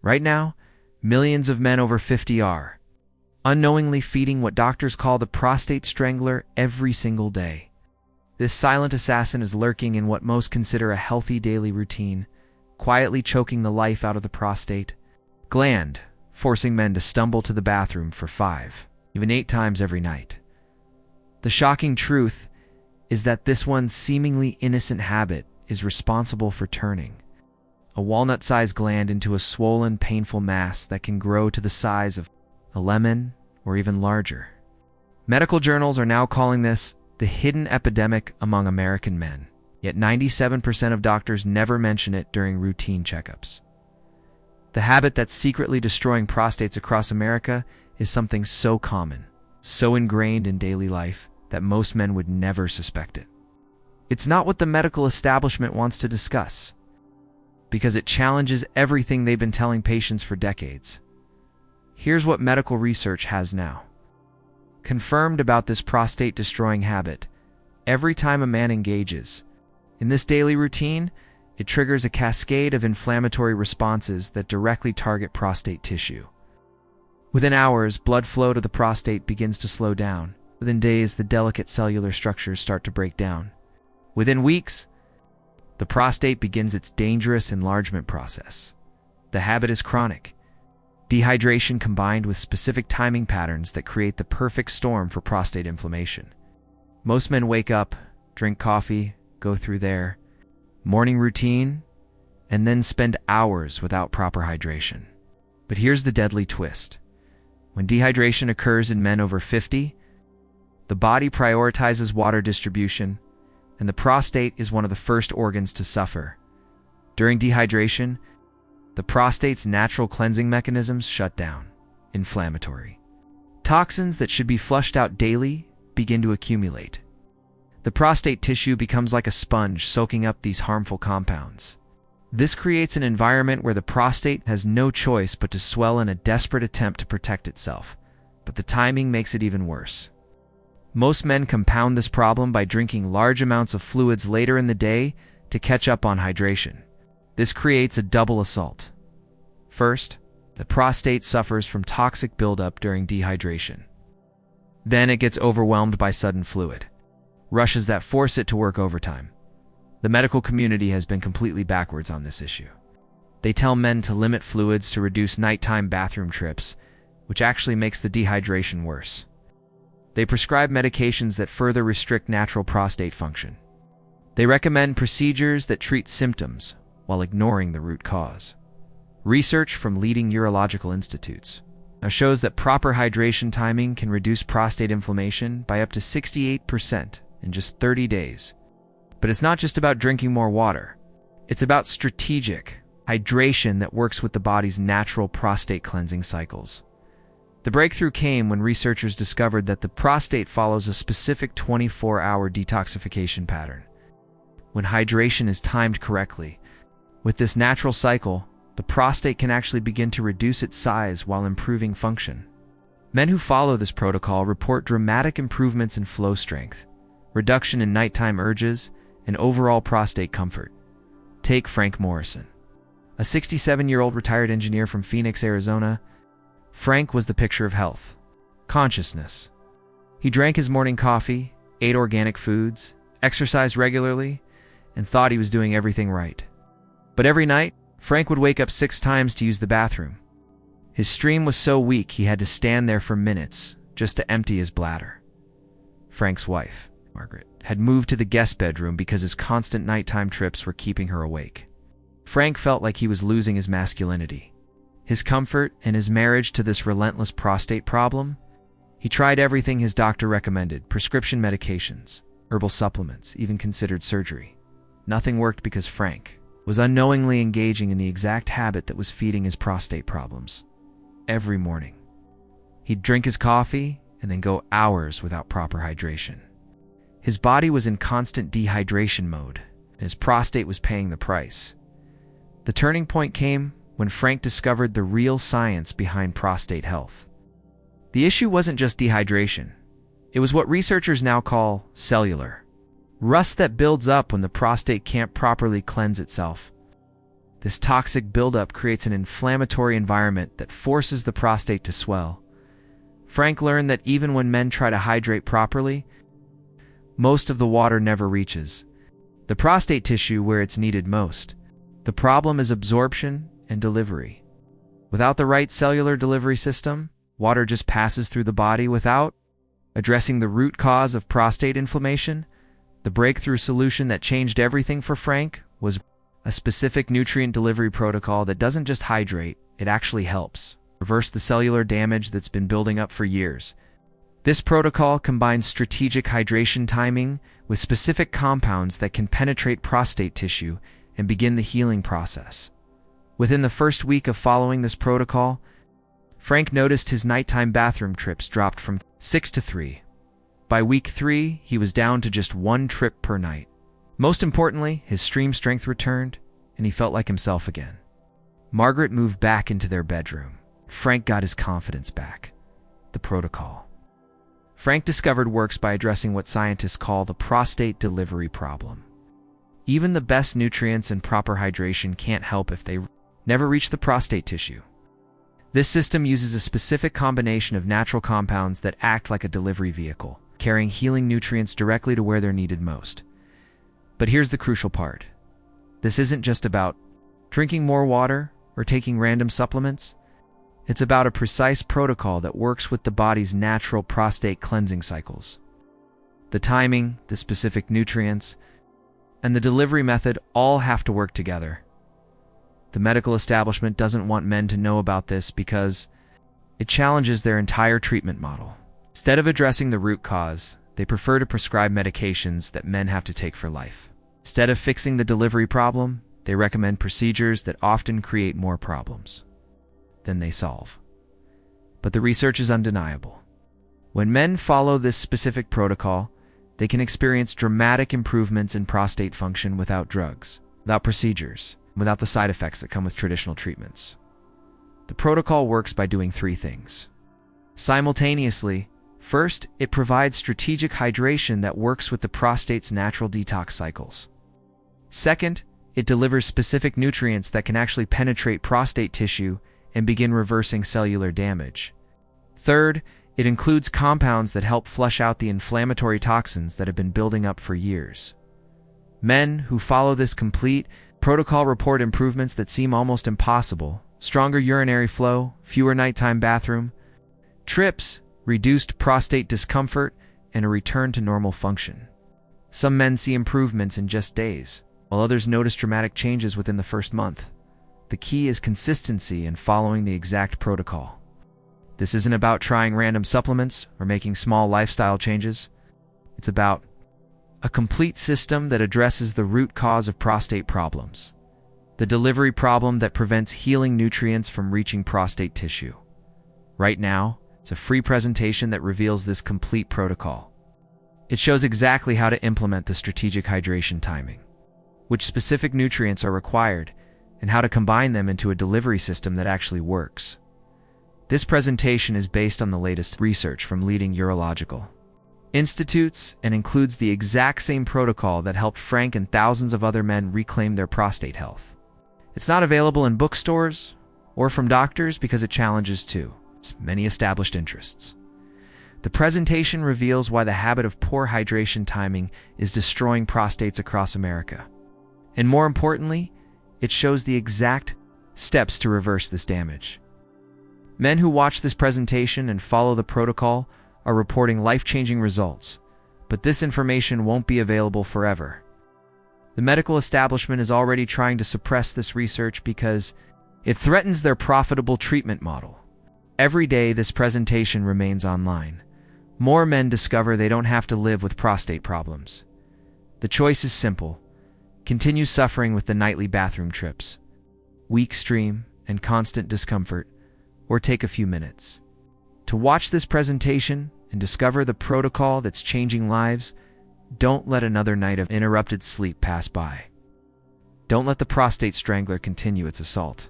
Right now, millions of men over 50 are unknowingly feeding what doctors call the prostate strangler every single day. This silent assassin is lurking in what most consider a healthy daily routine, quietly choking the life out of the prostate gland, forcing men to stumble to the bathroom for 5, even 8 times every night. The shocking truth is that this one seemingly innocent habit is responsible for turning a walnut-sized gland into a swollen, painful mass that can grow to the size of a lemon or even larger. Medical journals are now calling this the hidden epidemic among American men, yet 97% of doctors never mention it during routine checkups. The habit that's secretly destroying prostates across America is something so common, so ingrained in daily life, that most men would never suspect it. It's not what the medical establishment wants to discuss, because it challenges everything they've been telling patients for decades. Here's what medical research has now confirmed about this prostate-destroying habit. Every time a man engages in this daily routine, it triggers a cascade of inflammatory responses that directly target prostate tissue. Within hours, blood flow to the prostate begins to slow down. Within days, the delicate cellular structures start to break down. Within weeks, the prostate begins its dangerous enlargement process. The habit is chronic. Dehydration combined with specific timing patterns that create the perfect storm for prostate inflammation. Most men wake up, drink coffee, go through their morning routine, and then spend hours without proper hydration. But here's the deadly twist. When dehydration occurs in men over 50, the body prioritizes water distribution, and the prostate is one of the first organs to suffer. During dehydration, the prostate's natural cleansing mechanisms shut down. Inflammatory toxins that should be flushed out daily begin to accumulate. The prostate tissue becomes like a sponge soaking up these harmful compounds. This creates an environment where the prostate has no choice but to swell in a desperate attempt to protect itself. But the timing makes it even worse. Most men compound this problem by drinking large amounts of fluids later in the day to catch up on hydration. This creates a double assault. First, the prostate suffers from toxic buildup during dehydration. Then it gets overwhelmed by sudden fluid rushes that force it to work overtime. The medical community has been completely backwards on this issue. They tell men to limit fluids to reduce nighttime bathroom trips, which actually makes the dehydration worse. They prescribe medications that further restrict natural prostate function. They recommend procedures that treat symptoms while ignoring the root cause. Research from leading urological institutes now shows that proper hydration timing can reduce prostate inflammation by up to 68% in just 30 days. But it's not just about drinking more water. It's about strategic hydration that works with the body's natural prostate cleansing cycles. The breakthrough came when researchers discovered that the prostate follows a specific 24-hour detoxification pattern. When hydration is timed correctly, with this natural cycle, the prostate can actually begin to reduce its size while improving function. Men who follow this protocol report dramatic improvements in flow strength, reduction in nighttime urges, and overall prostate comfort. Take Frank Morrison, a 67-year-old retired engineer from Phoenix, Arizona. Frank was the picture of health, consciousness. He drank his morning coffee, ate organic foods, exercised regularly, and thought he was doing everything right. But every night, Frank would wake up 6 times to use the bathroom. His stream was so weak he had to stand there for minutes just to empty his bladder. Frank's wife, Margaret, had moved to the guest bedroom because his constant nighttime trips were keeping her awake. Frank felt like he was losing his masculinity, his comfort, and his marriage to this relentless prostate problem. He tried everything his doctor recommended: prescription medications, herbal supplements, even considered surgery. Nothing worked because Frank was unknowingly engaging in the exact habit that was feeding his prostate problems. Every morning, he'd drink his coffee and then go hours without proper hydration. His body was in constant dehydration mode, and his prostate was paying the price. The turning point came when Frank discovered the real science behind prostate health. The issue wasn't just dehydration. It was what researchers now call cellular rust that builds up when the prostate can't properly cleanse itself. This toxic buildup creates an inflammatory environment that forces the prostate to swell. Frank learned that even when men try to hydrate properly, most of the water never reaches the prostate tissue where it's needed most. The problem is absorption and delivery. Without the right cellular delivery system, water just passes through the body without addressing the root cause of prostate inflammation. The breakthrough solution that changed everything for Frank was a specific nutrient delivery protocol that doesn't just hydrate, it actually helps reverse the cellular damage that's been building up for years. This protocol combines strategic hydration timing with specific compounds that can penetrate prostate tissue and begin the healing process. Within the first week of following this protocol, Frank noticed his nighttime bathroom trips dropped from 6 to 3. By week 3, he was down to just 1 trip per night. Most importantly, his stream strength returned, and he felt like himself again. Margaret moved back into their bedroom. Frank got his confidence back. The protocol. Frank discovered works by addressing what scientists call the prostate delivery problem. Even the best nutrients and proper hydration can't help if they never reach the prostate tissue. This system uses a specific combination of natural compounds that act like a delivery vehicle, carrying healing nutrients directly to where they're needed most. But here's the crucial part. This isn't just about drinking more water or taking random supplements. It's about a precise protocol that works with the body's natural prostate cleansing cycles. The timing, the specific nutrients, and the delivery method all have to work together. The medical establishment doesn't want men to know about this because it challenges their entire treatment model. Instead of addressing the root cause, they prefer to prescribe medications that men have to take for life. Instead of fixing the delivery problem, they recommend procedures that often create more problems than they solve. But the research is undeniable. When men follow this specific protocol, they can experience dramatic improvements in prostate function without drugs, without procedures, without the side effects that come with traditional treatments. The protocol works by doing 3 things. Simultaneously, first, it provides strategic hydration that works with the prostate's natural detox cycles. Second, it delivers specific nutrients that can actually penetrate prostate tissue and begin reversing cellular damage. Third, it includes compounds that help flush out the inflammatory toxins that have been building up for years. Men who follow this complete protocol report improvements that seem almost impossible: stronger urinary flow, fewer nighttime bathroom trips, reduced prostate discomfort, and a return to normal function. Some men see improvements in just days, while others notice dramatic changes within the first month. The key is consistency and following the exact protocol. This isn't about trying random supplements or making small lifestyle changes. It's about a complete system that addresses the root cause of prostate problems, the delivery problem that prevents healing nutrients from reaching prostate tissue. Right now, it's a free presentation that reveals this complete protocol. It shows exactly how to implement the strategic hydration timing, which specific nutrients are required, and how to combine them into a delivery system that actually works. This presentation is based on the latest research from leading urological institutes and includes the exact same protocol that helped Frank and thousands of other men reclaim their prostate health. It's not available in bookstores or from doctors because it challenges many established interests. The presentation reveals why the habit of poor hydration timing is destroying prostates across America. And more importantly, it shows the exact steps to reverse this damage. Men who watch this presentation and follow the protocol are reporting life-changing results, but this information won't be available forever. The medical establishment is already trying to suppress this research because it threatens their profitable treatment model. Every day this presentation remains online, more men discover they don't have to live with prostate problems. The choice is simple: continue suffering with the nightly bathroom trips, weak stream, and constant discomfort, or take a few minutes to watch this presentation and discover the protocol that's changing lives. Don't let another night of interrupted sleep pass by. Don't let the prostate strangler continue its assault.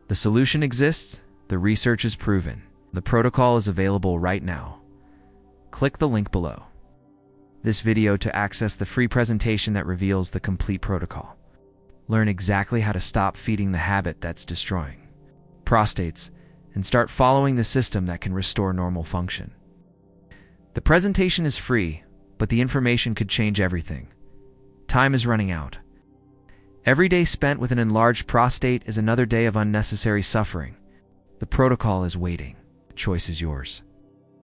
The solution exists, the research is proven. The protocol is available right now. Click the link below this video to access the free presentation that reveals the complete protocol. learn exactly how to stop feeding the habit that's destroying prostates and start following the system that can restore normal function. The presentation is free, but the information could change everything. Time is running out. Every day spent with an enlarged prostate is another day of unnecessary suffering. The protocol is waiting. The choice is yours.